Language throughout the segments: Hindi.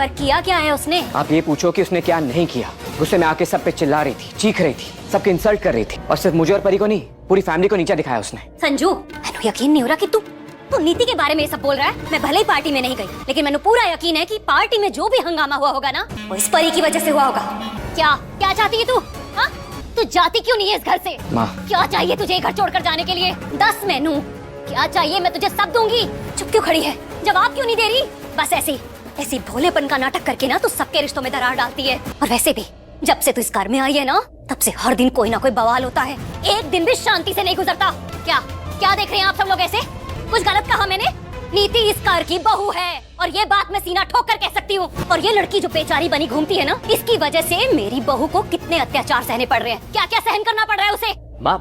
पर किया क्या है उसने? आप ये पूछो कि उसने क्या नहीं किया। गुस्से में आके सब पे चिल्ला रही थी, चीख रही थी, सबके इंसल्ट कर रही थी, और सिर्फ मुझे और परी को नहीं, पूरी फैमिली को नीचा दिखाया उसने। संजू, मैंने यकीन नहीं हो रहा कि तू नीति के बारे में ये सब बोल रहा है। मैं भले ही पार्टी में नहीं गई, लेकिन मैंने पूरा यकीन है कि पार्टी में जो भी हंगामा हुआ होगा ना, वो इस परी की वजह से हुआ होगा। क्या क्या चाहती है तू? हाँ, तू जाती क्यों नहीं है इस घर से? माँ, क्या चाहिए तुझे घर छोड़कर जाने के लिए? 10 मेनू क्या चाहिए, मैं तुझे सब दूंगी। चुप क्यों खड़ी है? जवाब क्यों नहीं दे रही? बस ऐसी भोलेपन का नाटक करके ना तू सबके रिश्तों में दरार डालती है। और वैसे भी जब से तू इस घर में आई है ना, तब से हर दिन कोई ना कोई बवाल होता है। एक दिन भी शांति से नहीं गुजरता। क्या क्या देख रहे हैं आप सब लोग? ऐसे कुछ गलत कहा मैंने? नीति इस घर की बहू है, और ये बात मैं सीना ठोक कर कह सकती हूँ। और ये लड़की जो बेचारी बनी घूमती है ना, इसकी वजह से मेरी बहू को कितने अत्याचार सहने पड़ रहे हैं, क्या क्या सहन करना पड़ रहा है उसे। माँ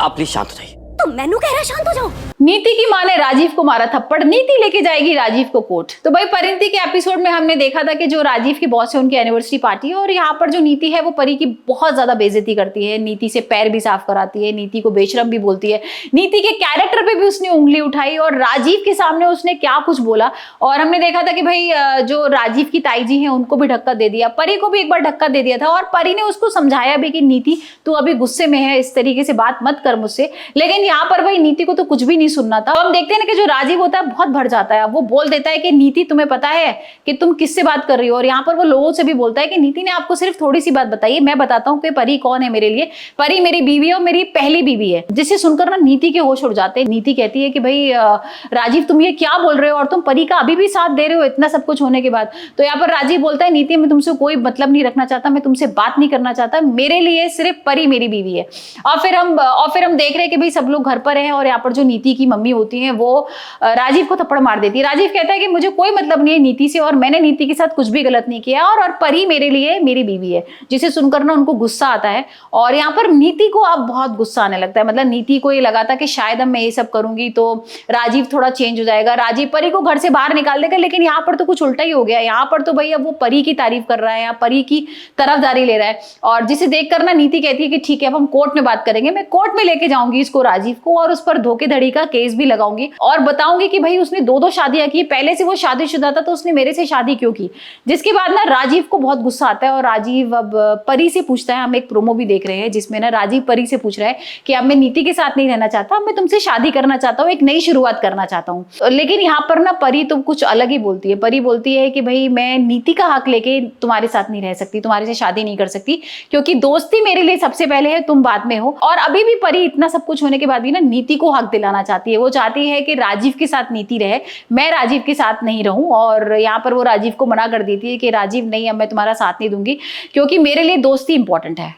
आप प्लीज शांत हो जाइए। तो मैनू कह रहा है शांत हो जाओ। नीति की माँ ने राजीव को मारा थप्पड़, नीति लेके जाएगी राजीव को कोर्ट। तो भाई परिणति के एपिसोड में हमने देखा था कि जो राजीव की बॉस है उनकी एनिवर्सरी पार्टी है, और यहाँ पर जो नीति है वो परी की बहुत ज्यादा बेइज्जती करती है, नीति से पैर भी साफ कराती है, नीति को बेशरम भी बोलती है, नीति के कैरेक्टर पे भी उसने उंगली उठाई, और राजीव के सामने उसने क्या कुछ बोला। और हमने देखा था कि भाई जो राजीव की ताई जी है उनको भी धक्का दे दिया, परी को भी एक बार धक्का दे दिया था, और परी ने उसको समझाया भी कि नीति तू अभी गुस्से में है, इस तरीके से बात मत कर मुझसे। लेकिन यहाँ पर भाई नीति को तो कुछ भी नहीं सुनना था। हम देखते हैं ना कि जो राजीव होता है बहुत भड़ जाता है, वो बोल देता है कि नीति तुम्हें पता है कि तुम किससे बात कर रही हो। और यहाँ पर वो लोगों से भी बोलता है कि नीति ने आपको सिर्फ थोड़ी सी बात बताई है, मैं बताता हूँ कि परी कौन है मेरे लिए। परी मेरी बीवी है और मेरी पहली बीवी है। जिसे सुनकर ना नीति के होश उड़ जाते हैं। नीति कहती है कि भाई राजीव तुम ये क्या बोल रहे हो, और तुम परी का अभी भी साथ दे रहे हो इतना सब कुछ होने के बाद। तो यहाँ पर राजीव बोलता है नीति मैं तुमसे कोई मतलब नहीं रखना चाहता, मैं तुमसे बात नहीं करना चाहता, मेरे लिए सिर्फ परी मेरी बीवी है। और फिर हम देख रहे हैं कि भाई सब लोग घर पर हैं, और यहाँ पर जो नीति की मम्मी होती है वो राजीव को थप्पड़ मार देती है। राजीव कहता है कि मुझे कोई मतलब नहीं है नीति से, और मैंने नीति के साथ कुछ भी गलत नहीं किया, और परी मेरे लिए मेरी बीवी है। जिसे सुनकर ना उनको गुस्सा आता है, और यहाँ पर नीति को अब बहुत गुस्सा आने लगता है। मतलब नीति को ये लगा था कि शायद अब मैं ये सब करूंगी तो राजीव थोड़ा चेंज हो जाएगा, राजीव परी को घर से बाहर निकाल देगा। लेकिन यहाँ पर तो कुछ उल्टा ही हो गया। यहाँ पर तो भाई अब वो परी की तारीफ कर रहा है, या परी की तरफदारी ले रहा है, और जिसे देखकर ना नीति कहती है कि ठीक है अब हम कोर्ट में बात करेंगे, मैं कोर्ट में लेके जाऊंगी इसको राजीव को, और उस पर धोखेधड़ी का केस भी लगाऊंगी, और बताऊंगी कि भाई उसने दो शादियां की, पहले से वो शादीशुदा था तो उसने मेरे से शादी क्यों की। जिसके बाद ना राजीव को बहुत गुस्सा आता है, और राजीव अब परी से पूछता है। हम एक प्रोमो भी देख रहे हैं जिसमें ना राजीव परी से पूछ रहा है कि अब मैं नीति के साथ नहीं रहना चाहता, अब मैं तुमसे शादी करना चाहता हूँ, एक नई शुरुआत करना चाहता हूँ। लेकिन यहाँ पर ना परी तो कुछ अलग ही बोलती है। परी बोलती है कि भाई मैं नीति का हक लेके तुम्हारे साथ नहीं रह सकती, तुम्हारे से शादी नहीं कर सकती, क्योंकि दोस्ती मेरे लिए सबसे पहले है, तुम बाद में हो। और अभी भी परी इतना सब कुछ होने के बाद भी ना नीति को हक दिलाना चाहती है। वो चाहती है कि राजीव के साथ नीति रहे, मैं राजीव के साथ नहीं रहूं। और यहाँ पर वो राजीव को मना कर देती है कि राजीव नहीं, अब मैं तुम्हारा साथ नहीं दूंगी, क्योंकि मेरे लिए दोस्ती इंपॉर्टेंट है।